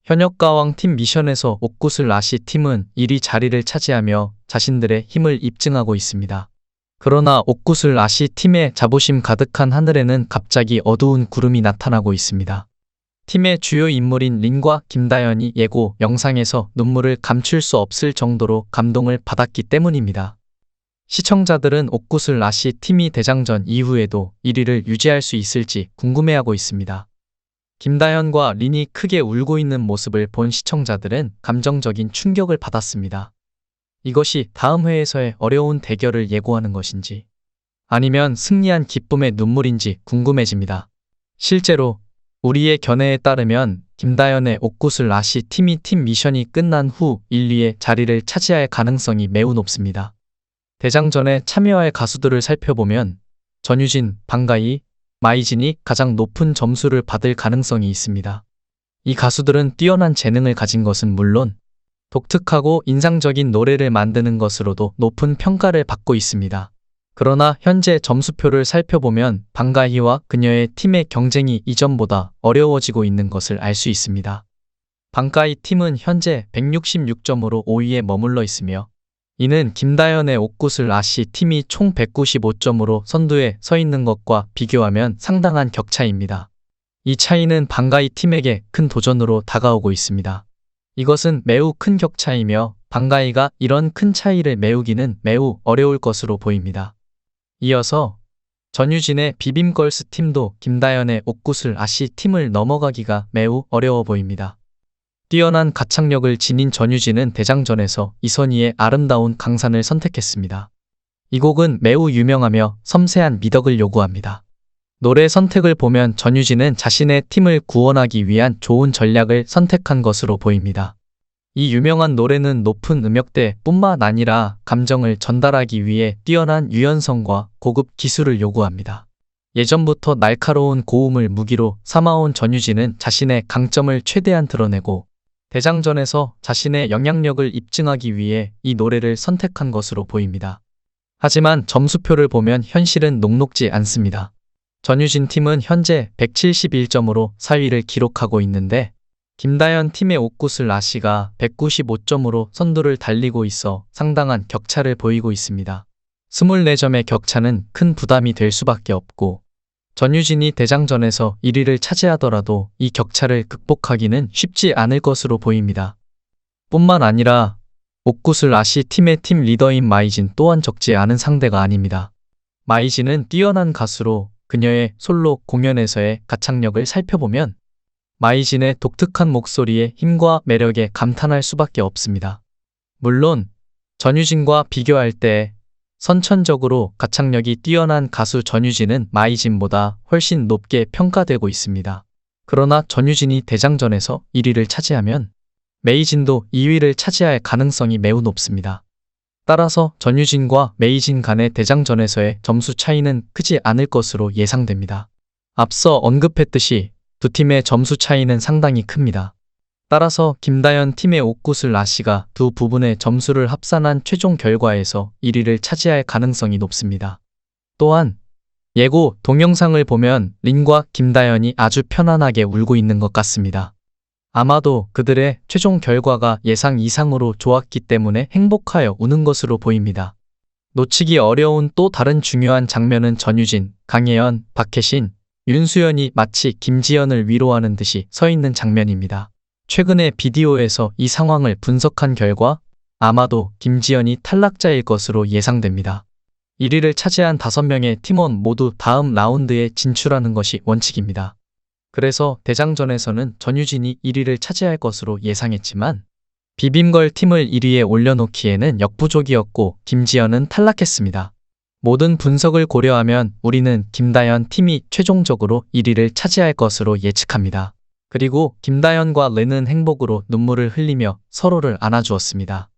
현역가왕 팀 미션에서 옥구슬 아시 팀은 1위 자리를 차지하며 자신들의 힘을 입증하고 있습니다. 그러나 옥구슬 아시 팀의 자부심 가득한 하늘에는 갑자기 어두운 구름이 나타나고 있습니다. 팀의 주요 인물인 린과 김다연이 예고 영상에서 눈물을 감출 수 없을 정도로 감동을 받았기 때문입니다. 시청자들은 옥구슬 아시 팀이 대장전 이후에도 1위를 유지할 수 있을지 궁금해하고 있습니다. 김다연과 린이 크게 울고 있는 모습을 본 시청자들은 감정적인 충격을 받았습니다. 이것이 다음 회에서의 어려운 대결을 예고하는 것인지 아니면 승리한 기쁨의 눈물인지 궁금해집니다. 실제로 우리의 견해에 따르면 김다연의 옥구슬 아시 팀이 팀 미션이 끝난 후 1, 2의 자리를 차지할 가능성이 매우 높습니다. 대장전에 참여할 가수들을 살펴보면 전유진, 방가희, 마이진이 가장 높은 점수를 받을 가능성이 있습니다. 이 가수들은 뛰어난 재능을 가진 것은 물론 독특하고 인상적인 노래를 만드는 것으로도 높은 평가를 받고 있습니다. 그러나 현재 점수표를 살펴보면 방가희와 그녀의 팀의 경쟁이 이전보다 어려워지고 있는 것을 알 수 있습니다. 방가희 팀은 현재 166점으로 5위에 머물러 있으며 이는 김다연의 옥구슬 아시 팀이 총 195점으로 선두에 서 있는 것과 비교하면 상당한 격차입니다. 이 차이는 방가희 팀에게 큰 도전으로 다가오고 있습니다. 이것은 매우 큰 격차이며 방가희가 이런 큰 차이를 메우기는 매우 어려울 것으로 보입니다. 이어서 전유진의 비빔걸스 팀도 김다연의 옥구슬 아시 팀을 넘어가기가 매우 어려워 보입니다. 뛰어난 가창력을 지닌 전유진은 대장전에서 이선희의 아름다운 강산을 선택했습니다. 이 곡은 매우 유명하며 섬세한 미덕을 요구합니다. 노래 선택을 보면 전유진은 자신의 팀을 구원하기 위한 좋은 전략을 선택한 것으로 보입니다. 이 유명한 노래는 높은 음역대 뿐만 아니라 감정을 전달하기 위해 뛰어난 유연성과 고급 기술을 요구합니다. 예전부터 날카로운 고음을 무기로 삼아온 전유진은 자신의 강점을 최대한 드러내고 대장전에서 자신의 영향력을 입증하기 위해 이 노래를 선택한 것으로 보입니다. 하지만 점수표를 보면 현실은 녹록지 않습니다. 전유진 팀은 현재 171점으로 4위를 기록하고 있는데 김다연 팀의 옥구슬 아시가 195점으로 선두를 달리고 있어 상당한 격차를 보이고 있습니다. 24점의 격차는 큰 부담이 될 수밖에 없고 전유진이 대장전에서 1위를 차지하더라도 이 격차를 극복하기는 쉽지 않을 것으로 보입니다. 뿐만 아니라 옥구슬 아시 팀의 팀 리더인 마이진 또한 적지 않은 상대가 아닙니다. 마이진은 뛰어난 가수로 그녀의 솔로 공연에서의 가창력을 살펴보면 마이진의 독특한 목소리의 힘과 매력에 감탄할 수밖에 없습니다. 물론 전유진과 비교할 때 선천적으로 가창력이 뛰어난 가수 전유진은 마이진보다 훨씬 높게 평가되고 있습니다. 그러나 전유진이 대장전에서 1위를 차지하면 메이진도 2위를 차지할 가능성이 매우 높습니다. 따라서 전유진과 메이진 간의 대장전에서의 점수 차이는 크지 않을 것으로 예상됩니다. 앞서 언급했듯이 두 팀의 점수 차이는 상당히 큽니다. 따라서 김다연 팀의 옥구슬 아시가 두 부분의 점수를 합산한 최종 결과에서 1위를 차지할 가능성이 높습니다. 또한 예고 동영상을 보면 린과 김다연이 아주 편안하게 울고 있는 것 같습니다. 아마도 그들의 최종 결과가 예상 이상으로 좋았기 때문에 행복하여 우는 것으로 보입니다. 놓치기 어려운 또 다른 중요한 장면은 전유진, 강예연, 박혜신, 윤수연이 마치 김지연을 위로하는 듯이 서 있는 장면입니다. 최근에 비디오에서 이 상황을 분석한 결과 아마도 김지연이 탈락자일 것으로 예상됩니다. 1위를 차지한 5명의 팀원 모두 다음 라운드에 진출하는 것이 원칙입니다. 그래서 대장전에서는 전유진이 1위를 차지할 것으로 예상했지만 비빔걸 팀을 1위에 올려놓기에는 역부족이었고 김지연은 탈락했습니다. 모든 분석을 고려하면 우리는 김다연 팀이 최종적으로 1위를 차지할 것으로 예측합니다. 그리고 김다연과 렌은 행복으로 눈물을 흘리며 서로를 안아주었습니다.